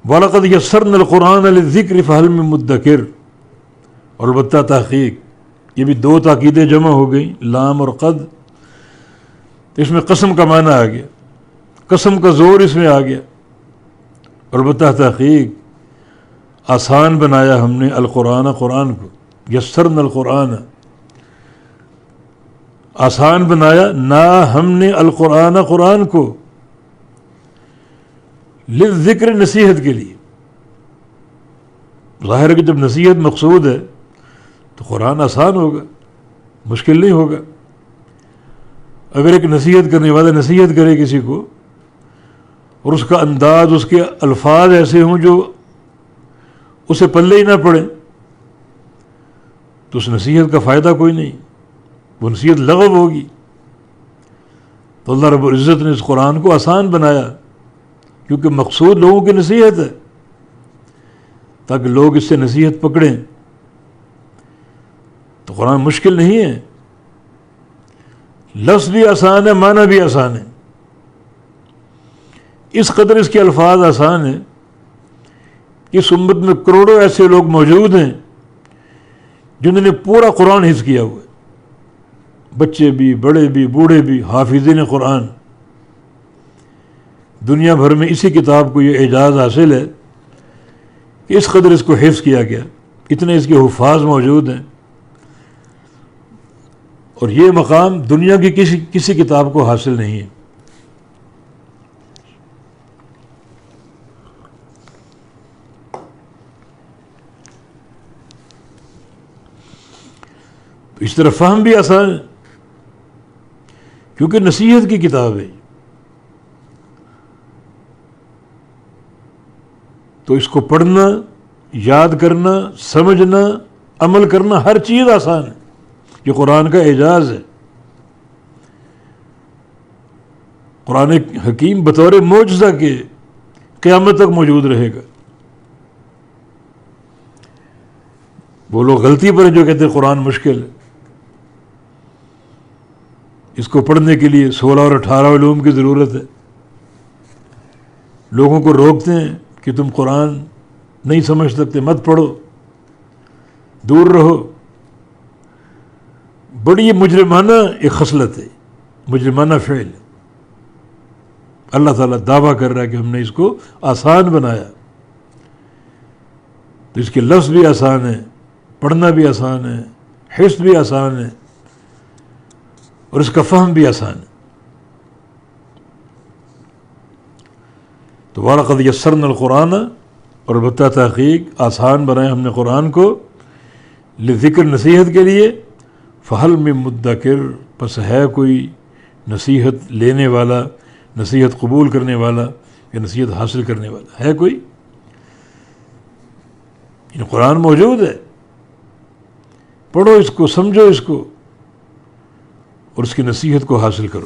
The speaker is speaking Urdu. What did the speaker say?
وَلَقَدْ يَسَّرْنَا الْقُرْآنَ لِلذِّكْرِ فَهَلْ مِن مُدَّكِرٍ، اور البتہ تحقیق، یہ بھی دو تاکیدیں جمع ہو گئیں، لام اور قد، اس میں قسم کا معنی آ گیا، قسم کا زور اس میں آ گیا. اور البتہ تحقیق آسان بنایا ہم نے القرآن، قرآن کو، یسرنا القرآن، آسان بنایا نہ ہم نے القرآن، قرآن کو، للذکر، نصیحت کے لیے. ظاہر ہے کہ جب نصیحت مقصود ہے تو قرآن آسان ہوگا، مشکل نہیں ہوگا. اگر ایک نصیحت کرنے والا نصیحت کرے کسی کو اور اس کا انداز، اس کے الفاظ ایسے ہوں جو اسے پلے ہی نہ پڑے، تو اس نصیحت کا فائدہ کوئی نہیں، وہ نصیحت لغو ہوگی. تو اللہ رب العزت نے اس قرآن کو آسان بنایا کیونکہ مقصود لوگوں کی نصیحت ہے، تاکہ لوگ اس سے نصیحت پکڑیں. تو قرآن مشکل نہیں ہے، لفظ بھی آسان ہے، معنی بھی آسان ہے. اس قدر اس کے الفاظ آسان ہیں کہ اس امت میں کروڑوں ایسے لوگ موجود ہیں جنہوں نے پورا قرآن حفظ کیا ہوا ہے، بچے بھی، بڑے بھی، بوڑھے بھی، حافظین قرآن. دنیا بھر میں اسی کتاب کو یہ اعجاز حاصل ہے کہ اس قدر اس کو حفظ کیا گیا، اتنے اس کے حفاظ موجود ہیں. اور یہ مقام دنیا کی کسی کتاب کو حاصل نہیں ہے. تو اس طرح فہم بھی آسان ہے کیونکہ نصیحت کی کتاب ہے. تو اس کو پڑھنا، یاد کرنا، سمجھنا، عمل کرنا، ہر چیز آسان ہے. یہ قرآن کا اعجاز ہے. قرآن حکیم بطور معجزہ کے قیامت تک موجود رہے گا. وہ لوگ غلطی پر ہیں جو کہتے ہیں قرآن مشکل ہے. اس کو پڑھنے کے لیے 16 اور 18 علوم کی ضرورت ہے. لوگوں کو روکتے ہیں کہ تم قرآن نہیں سمجھ سکتے، مت پڑھو، دور رہو. بڑی مجرمانہ ایک خصلت ہے، مجرمانہ فعل. اللہ تعالیٰ دعویٰ کر رہا ہے کہ ہم نے اس کو آسان بنایا. تو اس کے لفظ بھی آسان ہیں، پڑھنا بھی آسان ہے، حفظ بھی آسان ہے، اور اس کا فہم بھی آسان ہے. تو وَلَقَدْ يَسَّرْنَا الْقُرْآنَ، اور البتہ تحقیق آسان بنایا ہم نے قرآن کو، لذکر، نصیحت کے لیے. فَهَلْ مِن مُدَّكِرٍ، پس ہے کوئی نصیحت لینے والا، نصیحت قبول کرنے والا یا نصیحت حاصل کرنے والا، ہے کوئی؟ یہ قرآن موجود ہے، پڑھو اس کو، سمجھو اس کو، اور اس کی نصیحت کو حاصل کرو.